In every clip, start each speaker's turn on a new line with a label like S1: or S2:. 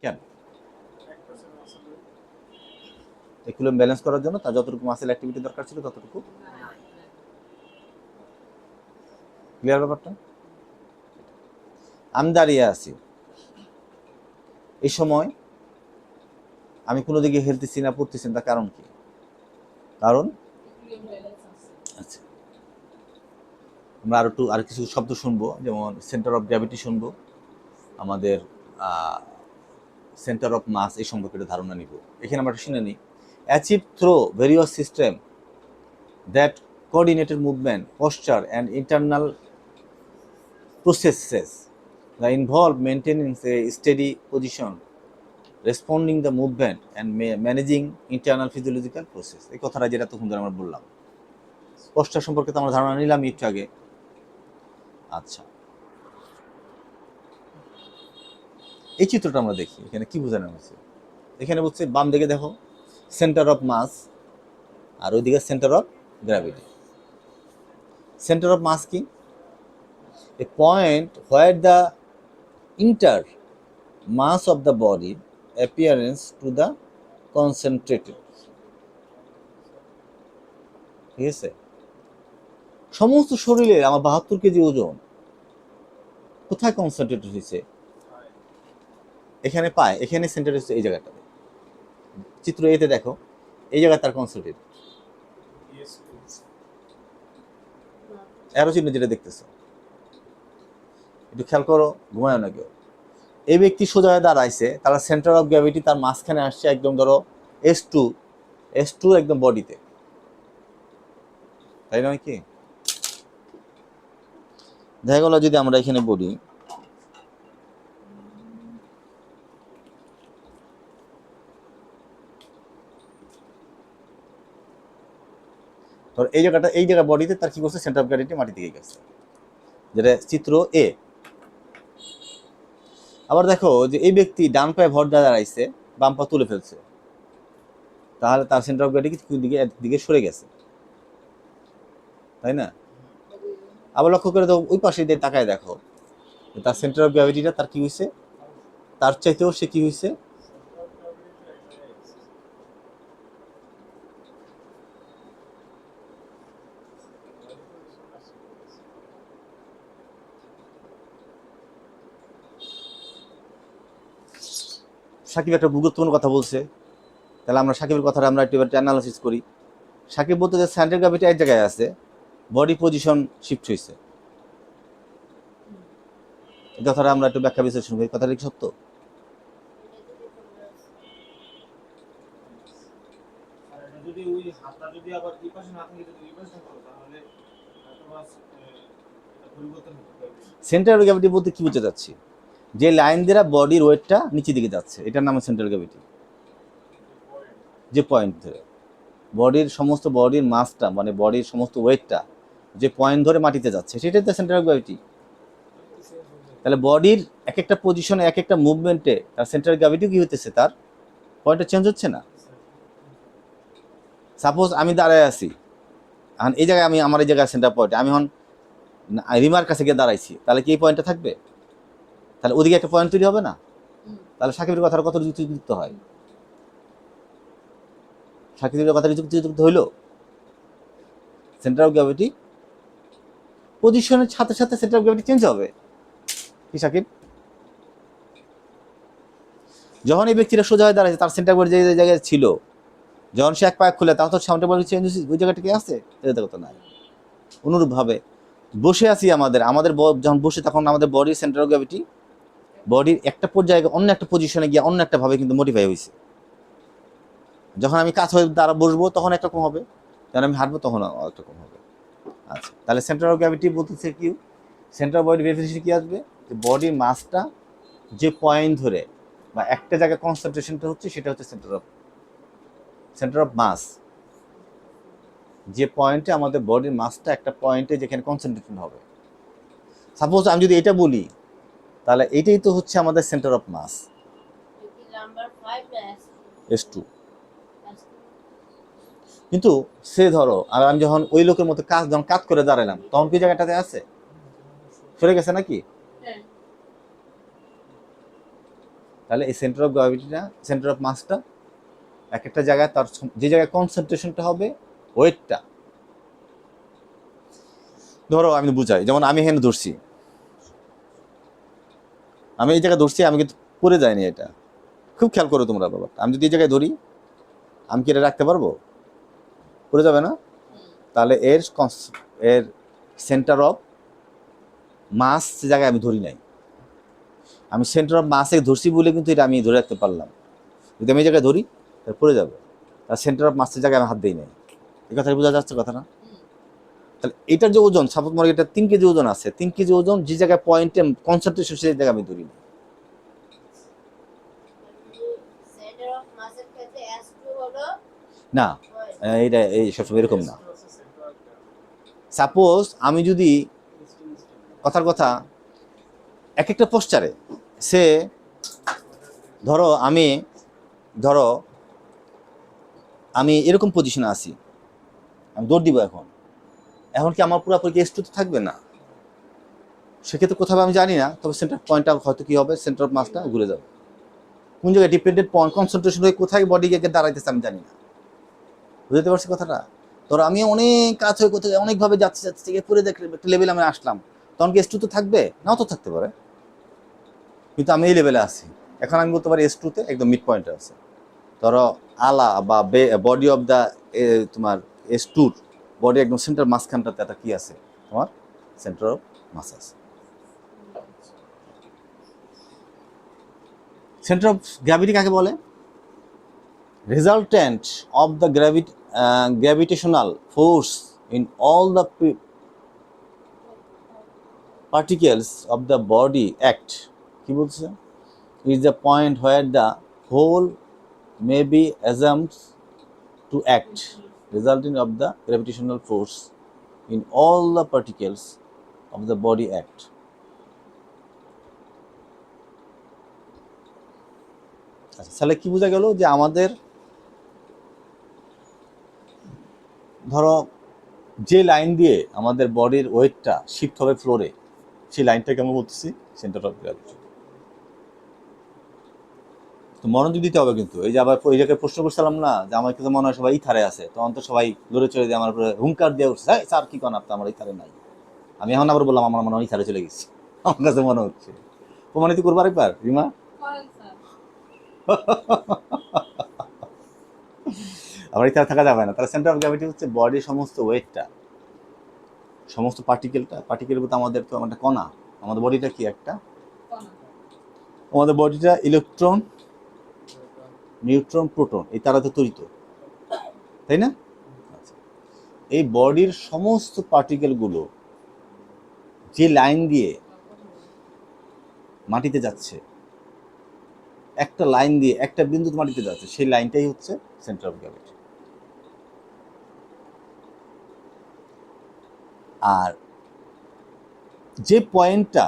S1: কেন? Equilibrium balance করার জন্য তার যতটুকু মাসেল অ্যাক্টিভিটি দরকার ছিল ততটুকু। ক্লিয়ার ব্যাপারটা? আমি দাঁড়িয়ে আছি, এই সময় আমি কোনো দিকে হেলতেছি না, পড়তেছি না, তার কারণ কি? কারণ আচ্ছা, আমরা আর কিছু শব্দ শুনবো, যেমন সেন্টার অফ গ্র্যাভিটি শুনবো, আমাদের সেন্টার অফ মাস এই সম্পর্কে একটা ধারণা নিব। এখানে আমরা শুনে নিই, achieve through various system that coordinated movement, posture and internal processes that involve maintaining a steady position, responding the movement and managing internal physiological process। এই কথাটা যেটা তখন ধরে আমরা বললাম, posture সম্পর্কে তো আমরা ধারণা নিলাম একটু আগে। আচ্ছা, এই চিত্রটা আমরা দেখি, এখানে কি বোঝানো হয়েছে? এখানে বলছে বাম দিকে দেখো সেন্টার অফ মাস, আর ওইদিকে centre of gravity. Centre of mass কি? A point where the inter mass of the body appearance to the concentrated। ঠিক আছে, সমস্ত শরীরের আমার 72 কেজি ওজন কোথায় কনসেন্ট্রেটেড হয়েছে? এখানে পায়, এখানে সেন্টার হচ্ছে এই জায়গাটাতে। চিত্র এতে দেখো, এই জায়গায় তার কনসেন্ট্রেটেড অ্যারো চিহ্ন যেটা দেখতেছো, একটু খেয়াল করো, ঘুমায় না কেউ। এই ব্যক্তি সোজা হয়ে দাঁড়াইছে, তার সেন্টার অফ গ্র্যাভিটি তার মাঝখানে আসছে, একদম ধরো S2 একদম বডিতে, তাই নয় কি? দেখা গেল যদি আমরা এখানে বলি, ধর এই জায়গা বডিতে তার কি করছে, সেন্টার অফ গ্র্যাভিটি মাটি দিকে গেছে, যেটা চিত্র এ। আবার দেখো যে এই ব্যক্তি ডান পায়ে ভর দিয়ে দাঁড়াইছে, বাম পা তুলে ফেলছে, তাহলে তার সেন্টার অফ গ্র্যাভিটি একদিকে সরে গেছে, তাই না? আবার লক্ষ্য করে দেখো ওই পাশে দিয়ে তাকায় দেখো, তার সেন্টার অফ গ্র্যাভিটিটা তার কি হয়েছে, তার চাইতেও সে কি হয়েছে, সাকিব একটা গুরুত্বপূর্ণ কথা বলছে, তাহলে আমরা সাকিবের কথাটা আমরা একটু অ্যানালাইসিস করি। সাকিব বলতে যে সেন্টার গ্র্যাভিটি এক জায়গায় আছে, বডি পজিশন শিফট হয়েছে, এই কথাটা আমরা একটু ব্যাখ্যা বিশ্লেষণ করি, কথাটা কি সত্য? সেন্টার গ্র্যাভিটি বলতে কি বুঝতে যাচ্ছি, যে লাইন দ্বারা বডির ওয়েটটা নিচের দিকে যাচ্ছে, এটার নাম সেন্ট্রাল গ্র্যাভিটি। যে পয়েন্ট ধরে বডির সমস্ত বডির মাসটা, মানে বডির সমস্ত ওয়েটটা যে পয়েন্ট ধরে মাটিতে যাচ্ছে, সেটাই তো সেন্ট্রাল গ্র্যাভিটি। তাহলে বডির এক একটা পজিশনে, এক একটা মুভমেন্টে তার সেন্ট্রাল গ্র্যাভিটি কি হতেছে, তার পয়েন্টটা চেঞ্জ হচ্ছে না? সাপোজ আমি দাঁড়ায় আছি, এখন এই জায়গায় আমার এই জায়গায় সেন্টার পয়েন্ট, আমি এখন রিমার কাছে গিয়ে দাঁড়াইছি, তাহলে কি এই পয়েন্টটা থাকবে? তাহলে ওদিকে একটা পয়েন্ট তৈরি হবে না? তাহলে সাকিবের কথাটা কত যুক্তিযুক্ত হয়? সাকিবের কথাটা যুক্তিযুক্ত হইলো? সেন্টার অফ গ্র্যাভিটি পজিশনের সাথে সাথে সেন্টার অফ গ্র্যাভিটি চেঞ্জ হবে কি সাকিব? যখন এই ব্যক্তিটা সোজা হয়ে দাঁড়াচ্ছে, তার সেন্টার অফ যে জায়গায় ছিল, যখন সে এক পায়ে খুলে, তাহলে তো সেন্টার অফ চেঞ্জ হচ্ছে, ওই জায়গাটা কি আছে? এটা কথা নাই। অনুরূপভাবে বসে আছি, আমাদের যখন বসে, তখন আমাদের বডির সেন্টার অফ গ্র্যাভিটি বডির একটা পর্যায়ে অন্য একটা পজিশনে গিয়ে অন্য একটা ভাবে কিন্তু মোটিফাই হয়েছে। যখন আমি কাজ হয়ে দ্বারা বসবো তখন একরকম হবে, যখন আমি হাঁটবো তখন একরকম হবে। আচ্ছা, তাহলে সেন্টার অফ গ্র্যাভিটি বলতেছে কি, সেন্টার অফ বডি ডেফিনিশন কি আসবে, যে বডির মাসটা যে পয়েন্ট ধরে বা একটা জায়গায় কনসেন্ট্রেশনটা হচ্ছে, সেটা হচ্ছে সেন্টার অফ মাস। যে পয়েন্টে আমাদের বডির মাসটা একটা পয়েন্টে যেখানে কনসেন্ট্রেশন হবে, সাপোজ আমি যদি এটা বলি, তাহলে এটাই তো হচ্ছে আমাদের সেন্টার অফ মাস, S2। কিন্তু সে ধরো, আর আমি যখন ওই লোকের মতো যখন কাজ করে দাঁড়ালাম, তখন কি জায়গাটাতে আছে? সরে গেছে নাকি? তাহলে এই সেন্টার অফ গ্র্যাভিটিটা, সেন্টার অফ মাসটা এক একটা জায়গায় তার যে জায়গায় কনসেন্ট্রেশনটা হবে, ওয়েটটা, ধরো আমি বুঝাই, যেমন আমি এখানে ধরছি, আমি এই জায়গায় ধরছি, আমি কিন্তু পড়ে যায়নি, এটা খুব খেয়াল করো তোমরা ব্যাপারটা। আমি যদি এই জায়গায় ধরি, আমি কি এটা রাখতে পারবো? পড়ে যাবে না? তাহলে এর সেন্টার অফ মাস যে জায়গায় আমি ধরি নাই, আমি সেন্টার অফ মাসে ধরছি বলে কিন্তু এটা আমি ধরে রাখতে পারলাম। যদি আমি এই জায়গায় ধরি তাহলে পড়ে যাবে, তার সেন্টার অফ মাসের জায়গায় আমি হাত দিই নাই। এই কথাটা বোঝা যাচ্ছে কথা না? তাহলে এটার যে ওজন, সাপোজ মনে এটা 3 কেজি ওজন আছে, 3 কেজি ওজন যে জায়গায় পয়েন্টে কনসেন্ট্রেশন সেই জায়গায় আমি ধরি না। না, এটা এই সবসময় এরকম না। সাপোজ আমি যদি কথার কথা এক একটা পোস্টারে সে ধরো আমি এরকম পজিশনে আছি, আমি দৌড় দিব, এখন কি আমার পুরোপুরি S2 তো থাকবে না, সেক্ষেত্রে কোথাও আমি জানি না, তবে সেন্টার পয়েন্টটা হয়তো কি হবে, সেন্টার অফ মাসটা ঘুরে যাবে। কোন জায়গায় ডিপেন্ডেন্ট পয়েন্ট কনসেন্ট্রেশন হয়ে কোথায় বডি গিয়ে দাঁড়াইতেছে আমি জানি না। বুঝতে পারছি কথাটা? ধরো আমি অনেক কাজ হয়ে কোথায় অনেকভাবে যাচ্ছি পরে দেখলে একটা লেভেলে আমি আসলাম, তখন কি S2 তো থাকবে? নাও তো থাকতে পারে, কিন্তু আমি এই লেভেলে আছি। এখন আমি বলতে পারি S2 তে একদম মিড পয়েন্টে আছে। ধরো আলা বা বডি অফ দ্য তোমার S2 বডি একদম সেন্টার মাঝখানটাতে একটা কি আছে, তোমার সেন্টার অফ মাস আছে। সেন্টার অফ গ্র্যাভিটি কাকে বলে? Resultant of the gravitational force in all the particles of the body act, কি বলছে, is the point where the whole may be assumed to act, resulting of the gravitational force in all the particles of the body act. আচ্ছা, তাহলে কি বোঝা গেল যে আমাদের ধরো যে লাইন দিয়ে আমাদের বডির ওয়েটটা শিফট হবে ফ্লোরে, সেই লাইনটাকে আমরা বলতেছি সেন্টার অফ গ্র্যাভিটি। তো মনোযোগ দিতে হবে কিন্তু। এই যে আবার ওই জায়গায় প্রশ্ন করছিলাম না যে আমার কিন্তু মনে হয় সবাই ইথারে আছে, তখন তো সবাই দূরে চলে যায়, আমার উপরে হুঙ্কার দিয়ে উঠছে, হ্যাঁ স্যার কি করেন আপনি, আমার ইথারে নাই। আমি এখন আবার বললাম আমার মনে হয় ইথারে চলে গেছি, আমার কাছে মনে হচ্ছে। প্রমাণিত করবো আরেকবার রিমা? আমার ইথারে থাকা যাবে না। তাহলে সেন্টার অফ গ্র্যাভিটি হচ্ছে বডির সমস্ত ওয়েটটা, সমস্ত পার্টিকেল বলতে আমাদের তো একটা কণা, আমাদের বডিটা কি একটা, আমাদের বডিটা ইলেকট্রন, নিউট্রন, প্রোটন এই তারাতে তৈরি, তাই না? এই বডির সমস্ত পার্টিকেলগুলো যে লাইন দিয়ে মাটিতে যাচ্ছে, একটা লাইন দিয়ে একটা বিন্দু মাটিতে যাচ্ছে, সেই লাইনটাই হচ্ছে সেন্টার অফ গ্র্যাভিটি। আর যে পয়েন্টটা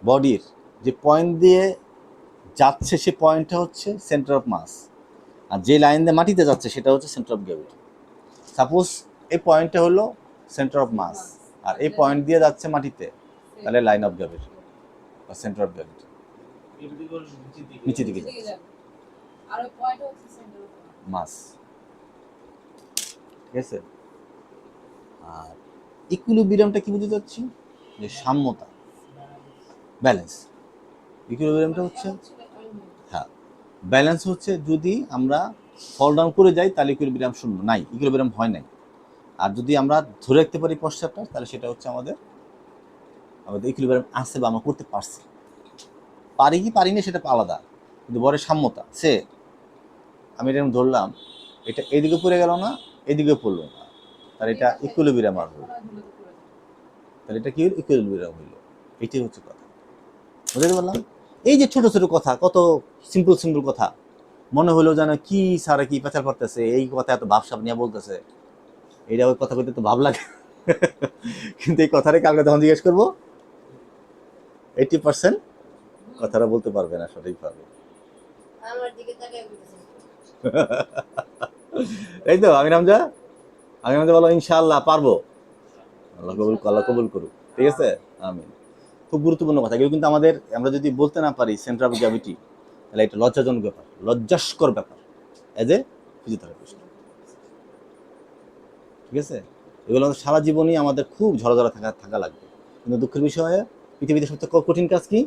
S1: বডির যে পয়েন্ট দিয়ে যাচ্ছে, সে পয়েন্টটা হচ্ছে সেন্টার অফ মাস, আর যে লাইন দিয়ে মাটিতে যাচ্ছে সেটা হচ্ছে সেন্টার অফ গ্র্যাভিটি। সাপোজ এই পয়েন্টটা হলো সেন্টার অফ মাস, আর এই পয়েন্ট দিয়ে যাচ্ছে মাটিতে, তাহলে লাইন অফ গ্র্যাভিটি বা সেন্টার অফ গ্র্যাভিটি নিচের দিকে যাচ্ছে, আর ওই পয়েন্ট হচ্ছে সেন্টার অফ মাস। ঠিক আছে? আর ইকুইলিব্রিয়ামটা কি বুঝতে যাচ্ছি, যে সাম্যতা, ব্যালেন্স। ইকুইলিব্রিয়ামটা হচ্ছে, হ্যাঁ ব্যালেন্স হচ্ছে যদি আমরা ফল ডাউন করে যাই তাহলে ইকুইলিব্রিয়াম শূন্য, নাই ইকুইলিব্রিয়াম হয় নাই। আর যদি আমরা ধরে রাখতে পারি পশ্চাৎটা, তাহলে সেটা হচ্ছে আমাদের ইকুইলিব্রিয়াম আছে বা আমরা করতে পারছি। পারি কি পারি না সেটা আলাদা, কিন্তু বড় সাম্যতা সে, আমি এটা ধরলাম এটা এদিকে পড়ে গেল না, এদিকে পড়লো না, তাহলে এটা ইকুইলিব্রিয়াম আর হলো, তাহলে এটা কি হলো, ইকুইলিব্রিয়াম হইলো। এটাই হচ্ছে কথা, বুঝতে পারলাম? এই যে ছোট ছোট কথা, কত সিম্পল কথা, মনে হলো যেন কি সারা কি পেঁচাল পড়তেছে, এই কথা এত ভাবসাব নিয়ে বলতেছে, এইটা ওই কথা বলতে তো ভাব লাগে, কিন্তু এই কথাটাই কালকে যখন জিজ্ঞেস করবো 80% কথাটা বলতে পারবে না সঠিকভাবে। এই তো আমি নামজা বলো ইনশাআল্লাহ পারবো, আল্লাহ কবুল করুক। ঠিক আছে, আমিন। খুব গুরুত্বপূর্ণ কথা এগুলো, কিন্তু আমরা যদি বলতে না পারি সেন্টার অফ গ্র্যাভিটি, তাহলে এটা লজ্জাজনক ব্যাপার, লজ্জাস্কর ব্যাপার এজ এ ফিজিওথেরাপিস্ট। ঠিক আছে, এগুলো আমাদের সারা জীবনই আমাদের খুব ঝরাঝরা থাকা লাগবে। কিন্তু দুঃখের বিষয়ে পৃথিবীতে সবচেয়ে কঠিন কাজ কি?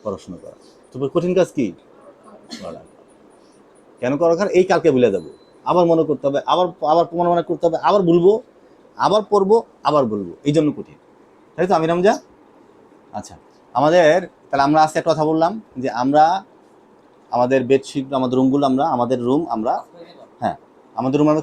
S1: পড়াশোনা করা। তবে কঠিন কাজ কি? পড়ালেখা। কেন করা দরকার? এই কালকে ভুলে যাবো, আবার মনে করতে হবে, আবার আবার মনে করতে হবে, আবার ভুলবো, আবার পড়বো, আবার বলবো, এই জন্য কঠিন। তাই তো আমির হামজা? আচ্ছা, আমাদের তাহলে আমরা আজকে একটা কথা বললাম যে আমরা আমাদের বেডশিট, আমাদের রুমগুলো, আমাদের রুম আমরা, হ্যাঁ আমাদের রুম আমরা